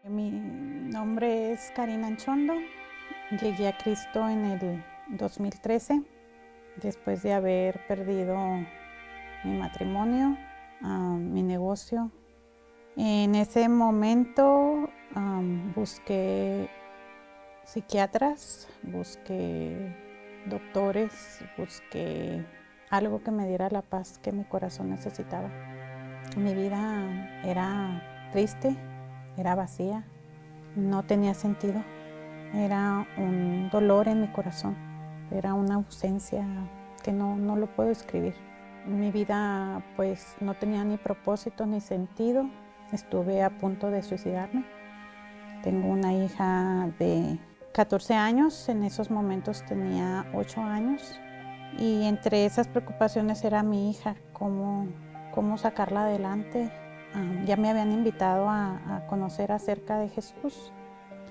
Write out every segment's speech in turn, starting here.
Mi nombre es Karina Anchondo. Llegué a Cristo en el 2013, después de haber perdido mi matrimonio, mi negocio. En ese momento busqué psiquiatras, busqué doctores, busqué algo que me diera la paz que mi corazón necesitaba. Mi vida era triste, era vacía, no tenía sentido. Era un dolor en mi corazón, era una ausencia que no lo puedo describir. Mi vida pues no tenía ni propósito ni sentido. Estuve a punto de suicidarme. Tengo una hija de 14 años, en esos momentos tenía 8 años. Y entre esas preocupaciones era mi hija, cómo sacarla adelante. Ya me habían invitado a conocer acerca de Jesús.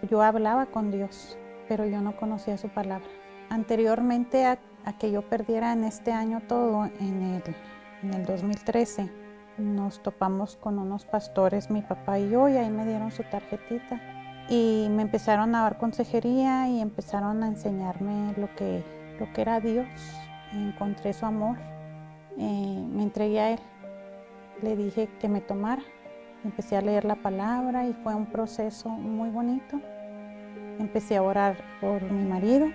Yo hablaba con Dios, pero yo no conocía su palabra. Anteriormente a que yo perdiera en este año todo, en el 2013, nos topamos con unos pastores, mi papá y yo, y ahí me dieron su tarjetita. Y me empezaron a dar consejería y empezaron a enseñarme lo que era Dios. Encontré su amor, me entregué a Él. Le dije que me tomara. Empecé a leer la palabra y fue un proceso muy bonito. Empecé a orar por mi marido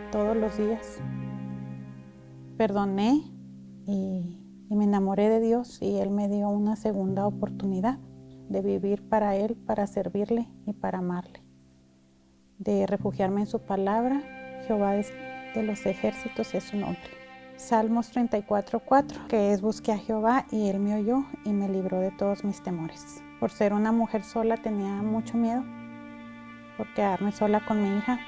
todos los días. Perdoné y me enamoré de Dios, y Él me dio una segunda oportunidad de vivir para Él, para servirle y para amarle. De refugiarme en su palabra. Jehová de los ejércitos es su nombre. Salmos 34:4, que es: busqué a Jehová y Él me oyó y me libró de todos mis temores. Por ser una mujer sola tenía mucho miedo, por quedarme sola con mi hija.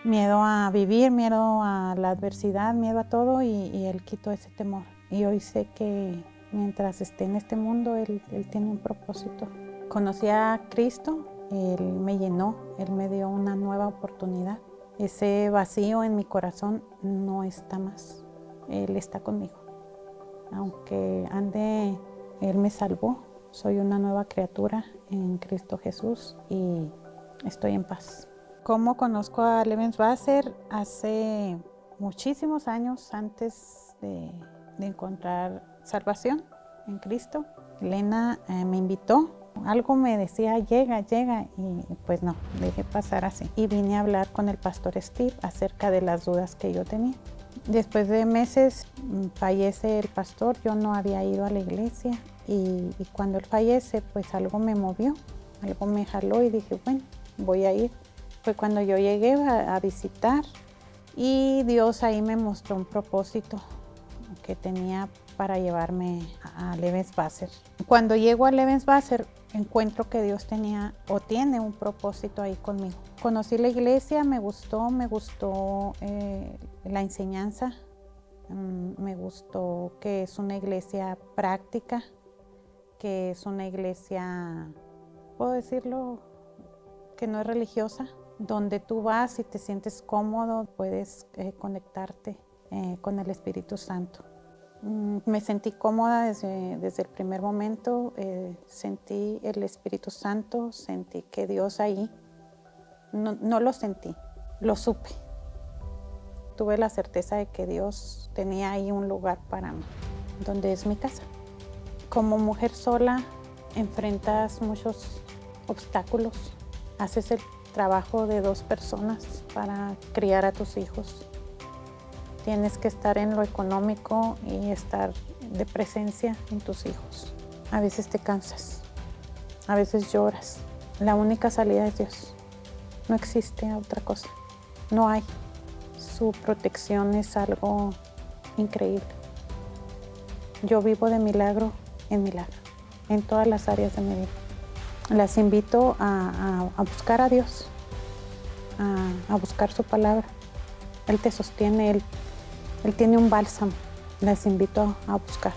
Miedo a vivir, miedo a la adversidad, miedo a todo, y Él quitó ese temor. Y hoy sé que mientras esté en este mundo, Él tiene un propósito. Conocí a Cristo, Él me llenó, Él me dio una nueva oportunidad. Ese vacío en mi corazón no está más. Él está conmigo. Aunque ande, Él me salvó. Soy una nueva criatura en Cristo Jesús y estoy en paz. ¿Cómo conozco a Lebenswasser? Hace muchísimos años, antes de encontrar salvación en Cristo, Elena me invitó. Algo me decía: llega, y pues no, dejé pasar así. Y vine a hablar con el pastor Steve acerca de las dudas que yo tenía. Después de meses fallece el pastor. Yo no había ido a la iglesia, y cuando él fallece, pues algo me movió, algo me jaló y dije, bueno, voy a ir. Fue cuando yo llegué a visitar, y Dios ahí me mostró un propósito que tenía para llevarme a Lebenswasser. Cuando llego a Lebenswasser, encuentro que Dios tenía o tiene un propósito ahí conmigo. Conocí la iglesia, me gustó la enseñanza, me gustó que es una iglesia práctica, que es una iglesia, puedo decirlo, que no es religiosa, donde tú vas y te sientes cómodo, puedes conectarte con el Espíritu Santo. Me sentí cómoda desde el primer momento. Sentí el Espíritu Santo, sentí que Dios ahí, no lo sentí, lo supe. Tuve la certeza de que Dios tenía ahí un lugar para mí, donde es mi casa. Como mujer sola enfrentas muchos obstáculos, haces el trabajo de 2 personas para criar a tus hijos. Tienes que estar en lo económico y estar de presencia en tus hijos. A veces te cansas, a veces lloras. La única salida es Dios. No existe otra cosa. No hay. Su protección es algo increíble. Yo vivo de milagro en milagro, en todas las áreas de mi vida. Las invito a buscar a Dios, a buscar su palabra. Él te sostiene, Él tiene un bálsamo. Las invito a buscar.